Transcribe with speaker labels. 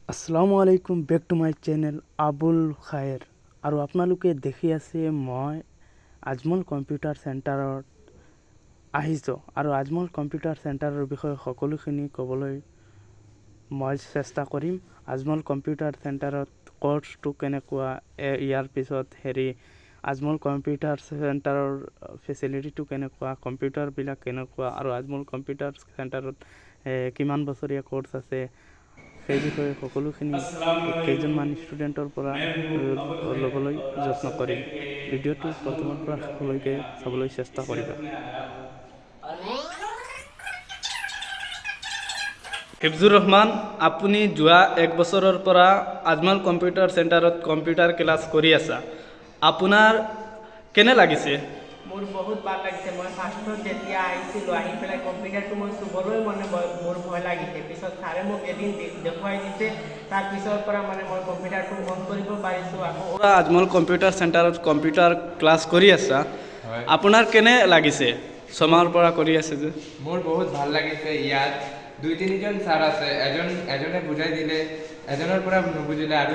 Speaker 1: আসসালামু আলাইকুম, back to my channel Abul Khayer. আৰু আপোনালোকে দেখি আছে মই আজমল কম্পিউটাৰ চেণ্টাৰত আহিছোঁ। আৰু আজমল কম্পিউটাৰ চেণ্টাৰৰ বিষয়ে সকলোখিনি ক'বলৈ মই চেষ্টা কৰিম। আজমল কম্পিউটাৰ চেণ্টাৰত কোৰ্চটো কেনেকুৱা, ইয়াৰ পিছত আজমল কম্পিউটাৰ চেণ্টাৰৰ ফেচিলিটিটো কেনেকুৱা, কম্পিউটাৰবিলাক কেনেকুৱা, আৰু আজমল কম্পিউটাৰ চেণ্টাৰত কিমান বছৰীয়া কোৰ্চ আছে, সেই বিষয়ে সকলোখিনি কেইজনমান ষ্টুডেণ্টৰ পৰা ল'বলৈ যত্ন কৰিম। ভিডিঅ'টো প্ৰথমৰ পৰা শেষলৈকে চাবলৈ চেষ্টা কৰিবা। হিফজুৰ ৰহমান, আপুনি যোৱা 1 বছৰৰ পৰা আজমল কম্পিউটাৰ চেণ্টাৰত কম্পিউটাৰ ক্লাছ কৰি আছা। আপোনাৰ কেনে লাগিছে?
Speaker 2: মোৰ বহুত ভাল লাগিছে। মই ফাৰ্ষ্টত যেতিয়া আহিছিলোঁ, আহি পেলাই কম্পিউটাৰটো মই চুবলৈ মোৰ ভয় লাগিছে। পিছত ছাৰে মোক এদিন দেখুৱাই দিছে, তাৰপিছৰ পৰা মই কম্পিউটাৰটো অন কৰিব পাৰিছোঁ। আকৌ
Speaker 1: আজমল কম্পিউটাৰ চেণ্টাৰত কম্পিউটাৰ ক্লাছ কৰি আছা, আপোনাৰ কেনে লাগিছে? ছমাহৰ পৰা কৰি আছে যে।
Speaker 3: মোৰ বহুত ভাল লাগিছে। ইয়াত 2-3জন ছাৰ আছে। এজনে বুজাই দিলে, এজনৰ পৰা নুবুজিলে আৰু